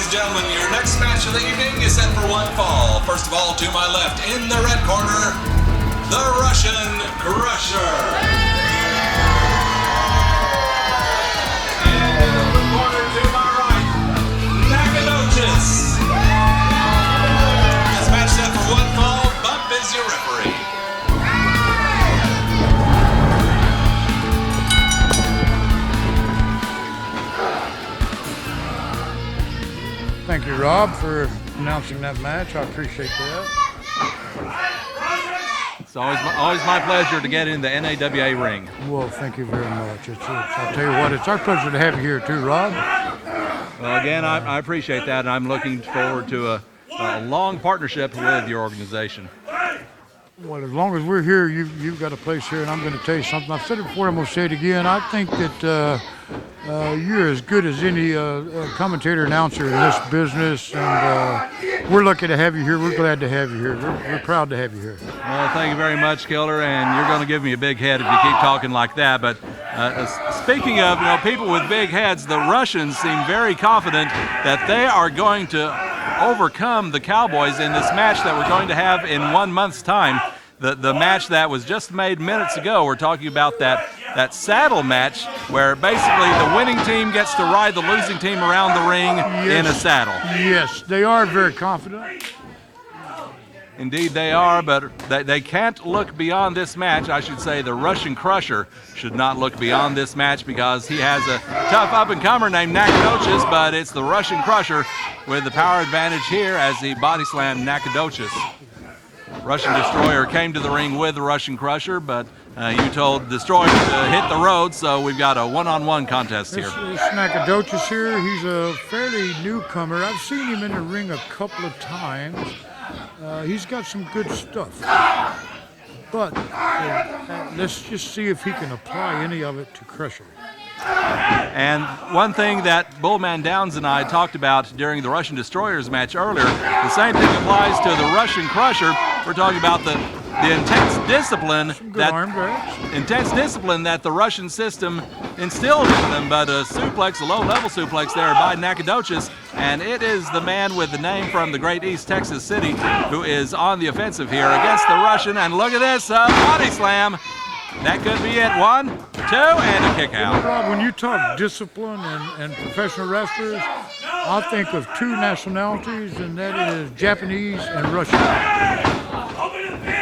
and gentlemen, your next match of the evening is set for one fall. First of all, to my left, in the red corner, the Russian Crusher. And in the blue corner to my right, Nacogdoches. This match set for one fall. Bump is your referee. Thank you, Rob, for announcing that match. I appreciate that. It's always my pleasure to get in the NAWA ring. Well, thank you very much. I'll tell you what, it's our pleasure to have you here too, Rob. Well, again, I appreciate that, and I'm looking forward to a long partnership with your organization. Well, as long as we're here, you've got a place here, and I'm going to tell you something. I've said it before, I'm going to say it again. I think that you're as good as any commentator, announcer in this business, and we're lucky to have you here. We're glad to have you here. We're proud to have you here. Well, thank you very much, Killer, and you're going to give me a big head if you keep talking like that. But speaking of people with big heads, the Russians seem very confident that they are going to overcome the Cowboys in this match that we're going to have in 1 month's time. The match that was just made minutes ago, we're talking about that saddle match where basically the winning team gets to ride the losing team around the ring in a saddle. Yes, they are very confident. Indeed they are, but they can't look beyond this match. I should say the Russian Crusher should not look beyond this match because he has a tough up-and-comer named Nacogdoches, but it's the Russian Crusher with the power advantage here as he body slammed Nacogdoches. Russian Destroyer came to the ring with the Russian Crusher, but you told Destroyer to hit the road, so we've got a one-on-one contest here. This Nacogdoches here, he's a fairly newcomer. I've seen him in the ring a couple of times. He's got some good stuff. But let's just see if he can apply any of it to Crusher. And one thing that Bullman Downs and I talked about during the Russian Destroyers match earlier, the same thing applies to the Russian Crusher. We're talking about the intense discipline that the Russian system instilled in them, but a suplex, a low-level suplex there by Nacogdoches, and it is the man with the name from the great East Texas city who is on the offensive here against the Russian, and look at this, body slam. That could be it. 1, 2, and a kick out. Rob, when you talk discipline and professional wrestlers, I think of two nationalities, and that is Japanese and Russian.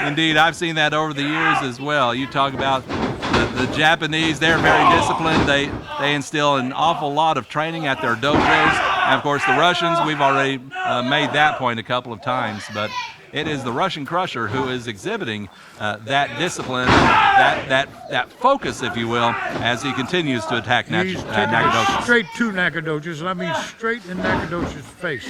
Indeed, I've seen that over the years as well. You talk about the Japanese, they're very disciplined. They instill an awful lot of training at their dojos. And of course, the Russians, we've already made that point a couple of times, but it is the Russian Crusher who is exhibiting that discipline, that focus, if you will, as he continues to attack Nacogdoches. Straight to Nacogdoches, and I mean straight in Nacogdoches' face.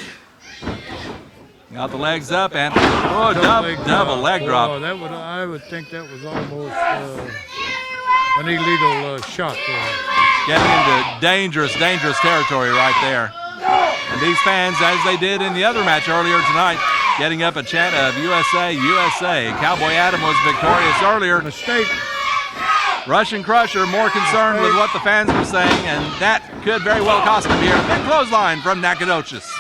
Got the legs up and double leg drop. Oh, I would think that was almost an illegal shot there. Getting into dangerous territory right there. And these fans, as they did in the other match earlier tonight, getting up a chant of USA, USA. Cowboy Adam was victorious earlier. Mistake. Russian Crusher more concerned with what the fans were saying, and that could very well cost him here. Big clothesline from Nacogdoches.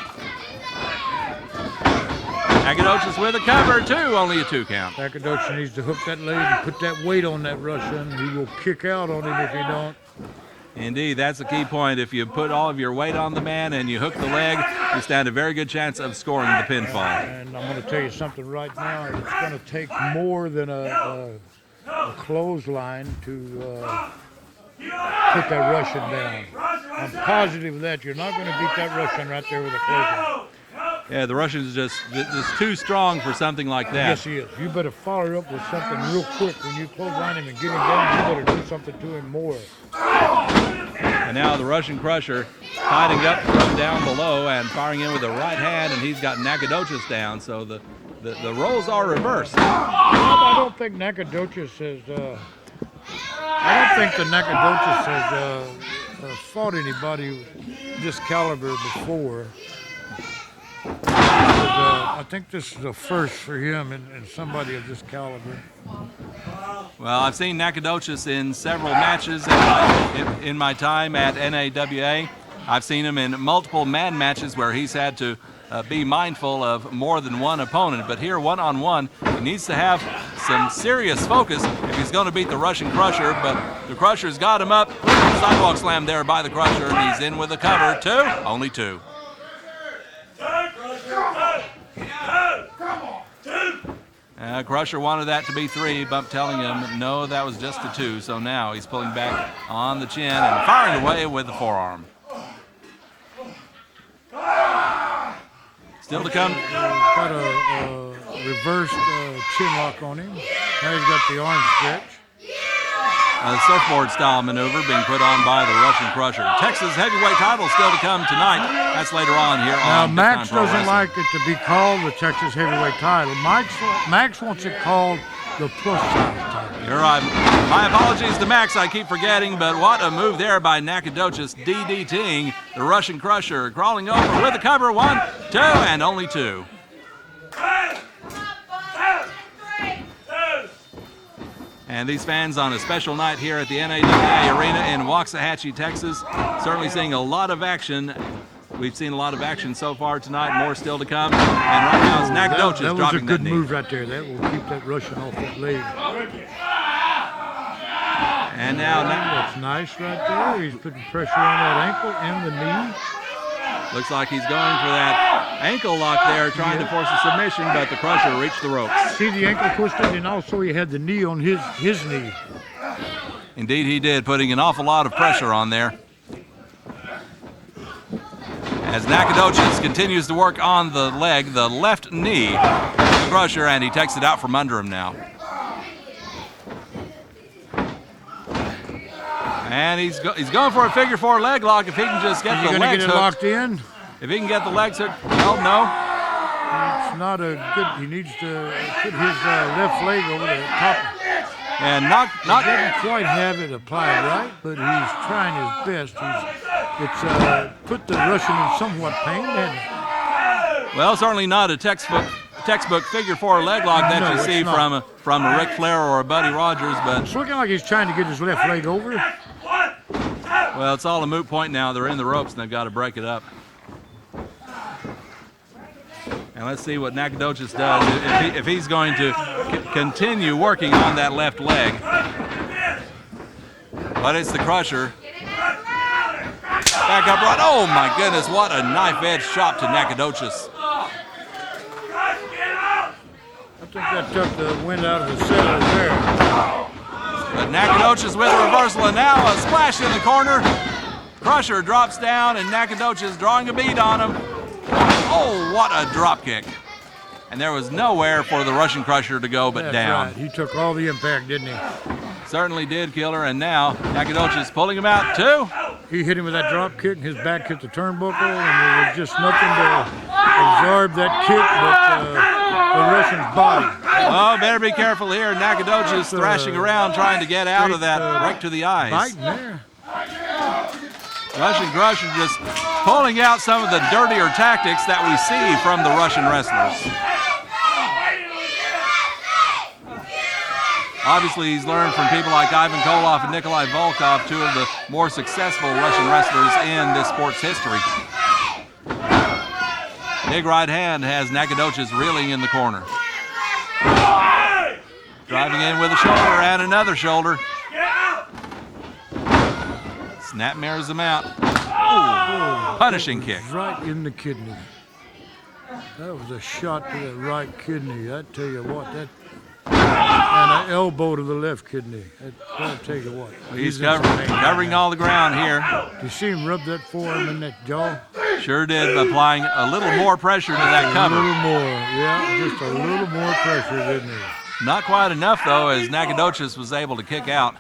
Nacogdoches with a cover, only a 2 count. Nacogdoches needs to hook that leg and put that weight on that Russian. He will kick out on him if he don't. Indeed, that's a key point. If you put all of your weight on the man and you hook the leg, you stand a very good chance of scoring the pinfall. And I'm going to tell you something right now. It's going to take more than a clothesline to put that Russian down. I'm positive of that. You're not going to beat that Russian right there with a clothesline. Yeah, the Russian's just too strong for something like that. Yes, he is. You better follow up with something real quick. When you clothesline him and get him down, you better do something to him more. And now the Russian Crusher fighting up from down below and firing in with the right hand, and he's got Nacogdoches down, so the roles are reversed. I don't think Nacogdoches has fought anybody this caliber before. I think this is a first for him and somebody of this caliber. Well, I've seen Nacogdoches in several matches in my time at NAWA. I've seen him in multiple man matches where he's had to be mindful of more than one opponent, but here one-on-one, he needs to have some serious focus if he's going to beat the Russian Crusher, but the Crusher's got him up. Sidewalk slam there by the Crusher, and he's in with a cover. 2, only 2. Crusher wanted that to be 3, Bump telling him, no, that was just a 2, so now he's pulling back on the chin and firing away with the forearm. Still to come. Got a reversed chin lock on him. Now he's got the arm stretch. A surfboard style maneuver being put on by the Russian Crusher. Texas heavyweight title still to come tonight. That's later on here now, on Max Pro doesn't Wrestling. like it to be called the Texas heavyweight title. Max wants it called the plus size title. You're right. My apologies to Max, I keep forgetting, but what a move there by Nacogdoches, DDTing the Russian Crusher, crawling over with a cover. 1, 2, and only 2. And these fans on a special night here at the NADA Arena in Waxahachie, Texas, certainly seeing a lot of action. We've seen a lot of action so far tonight, more still to come. And right now it's Nacogdoches that was dropping a good that knee. move right there. That will keep that Russian off that leg. And now That's nice right there. He's putting pressure on that ankle and the knee. looks like he's going for that ankle lock there, trying to force a submission, but the Crusher reached the ropes. See the ankle twisted, and also he had the knee on his knee. Indeed he did, putting an awful lot of pressure on there. As Nacogdoches continues to work on the leg, the left knee, the Crusher, and he takes it out from under him now. And he's going for a figure 4 leg lock if he can just get the legs get it hooked. locked in? If he can get the legs hooked, well, no. It's not a good. He needs to put his left leg over the top. And He doesn't quite have it applied right, but he's trying his best. It's put the Russian in somewhat pain, hasn't it? well, certainly not a textbook figure 4 leg lock that No, you it's see not. from a Ric Flair or a Buddy Rogers, but It's looking like he's trying to get his left leg over. well, it's all a moot point now. They're in the ropes and they've got to break it up. And let's see what Nacogdoches does if he's going to continue working on that left leg. But it's the Crusher. Back up right. Oh my goodness, what a knife edge chop to Nacogdoches. I think that took the wind out of the sails there. But Nacogdoches with a reversal, and now a splash in the corner. Crusher drops down, and Nacogdoches drawing a bead on him. Oh, what a drop kick. And there was nowhere for the Russian Crusher to go but That's down. right. He took all the impact, didn't he? Certainly did, Killer, and now Nacogdoches pulling him out too. He hit him with that drop kick, and his back hit the turnbuckle, and there was just nothing to absorb that kick but the Russian's body. Oh, better be careful here. Nacogdoches thrashing around trying to get out of that right to the eyes. Biting there. Russian Crusher just pulling out some of the dirtier tactics that we see from the Russian wrestlers. Obviously, he's learned from people like Ivan Koloff and Nikolai Volkov, 2 of the more successful Russian wrestlers in this sport's history. Big right hand has Nacogdoches reeling in the corner. Driving in with a shoulder and another shoulder. Snap mirrors him out. Ooh, punishing kick. Right in the kidney. That was a shot to the right kidney. I tell you what, that and an elbow to the left kidney. I'll tell you what. He's in some pain. covering all the ground here. You see him rub that forearm in that jaw? Sure did, applying a little more pressure to that A cover. little more, yeah, just a little more pressure, didn't he? Not quite enough, though, as Nacogdoches was able to kick out.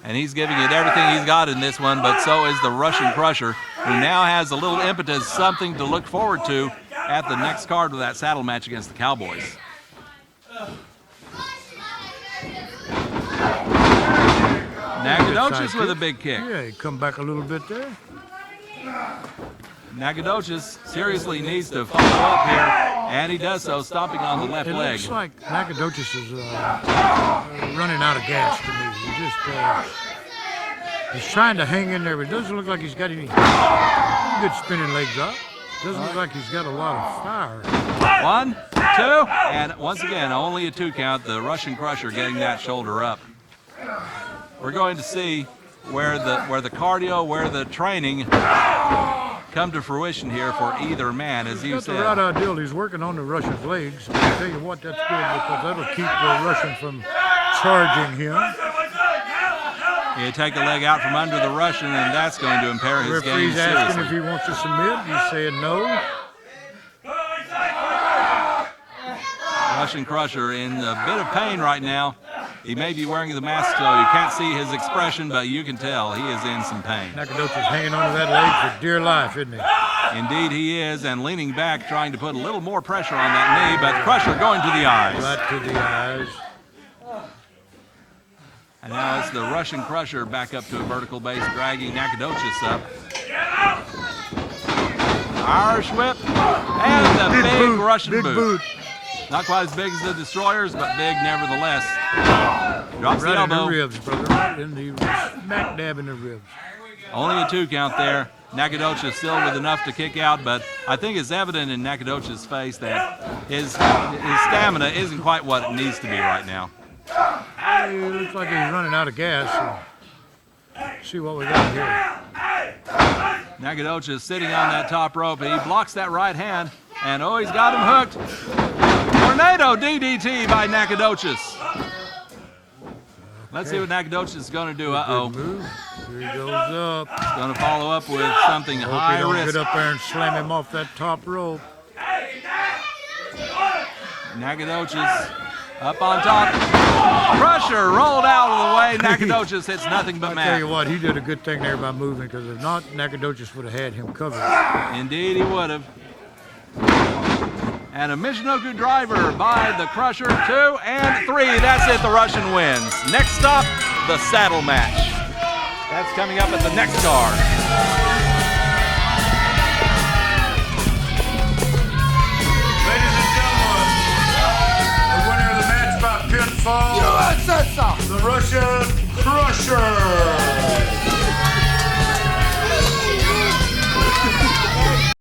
And he's giving it everything he's got in this one, but so is the Russian Crusher, who now has a little impetus, something to look forward to at the next card of that saddle match against the Cowboys. Nacogdoches with a big kick. Yeah, he come back a little bit there. Nacogdoches seriously needs to follow up here, and he does so, stomping on the left It leg. looks like Nacogdoches is running out of gas to me. He's trying to hang in there, but it doesn't look like he's got any good spinning legs up. Doesn't look like he's got a lot of fire. 1, 2, and once again, only a 2 count. The Russian Crusher getting that shoulder up. We're going to see where the cardio, where the training come to fruition here for either man, as you That's said. the right ideal. He's working on the Russian's legs. I tell you what, that's good because that'll keep the Russian from charging him. You take a leg out from under the Russian, and that's going to impair his game Referee's asking seriously. if he wants to submit. He's saying no. Russian Crusher in a bit of pain right now. He may be wearing the mask, so you can't see his expression, but you can tell he is in some pain. Nacogdoches hanging onto that leg for dear life, isn't he? Indeed he is, and leaning back, trying to put a little more pressure on that knee, but Crusher going to the eyes. Right to the eyes. And now it's the Russian Crusher back up to a vertical base, dragging Nacogdoches up. Irish whip, and the big Russian big boot. Not quite as big as the Destroyers, but big nevertheless. Drops the Right in elbow. the ribs, brother. Right in the smack dab in the ribs. Only a 2 count there. Nacogdoches still with enough to kick out, but I think it's evident in Nacogdoches' face that his stamina isn't quite what it needs to be right now. It looks like he's running out of gas. See what we got here. Nacogdoches sitting on that top rope. He blocks that right hand, and oh, he's got him hooked. Tornado DDT by Nacogdoches. Let's see what Nacogdoches is going to do. Uh-oh. Good move. Here he goes up. He's going to follow up with something Hope high he don't risk. get up there and slam him off that top rope. Nacogdoches up on top. Crusher rolled out of the way. Nacogdoches hits nothing but I tell you mat. what, he did a good thing there by moving, because if not, Nacogdoches would have had him covered. Indeed he would have. And a Michinoku driver by the Crusher. 2 and 3. That's it. The Russian wins. Next stop, the saddle match. That's coming up at the next card. Ladies and gentlemen, the winner of the match by pinfall, the Russian Crusher.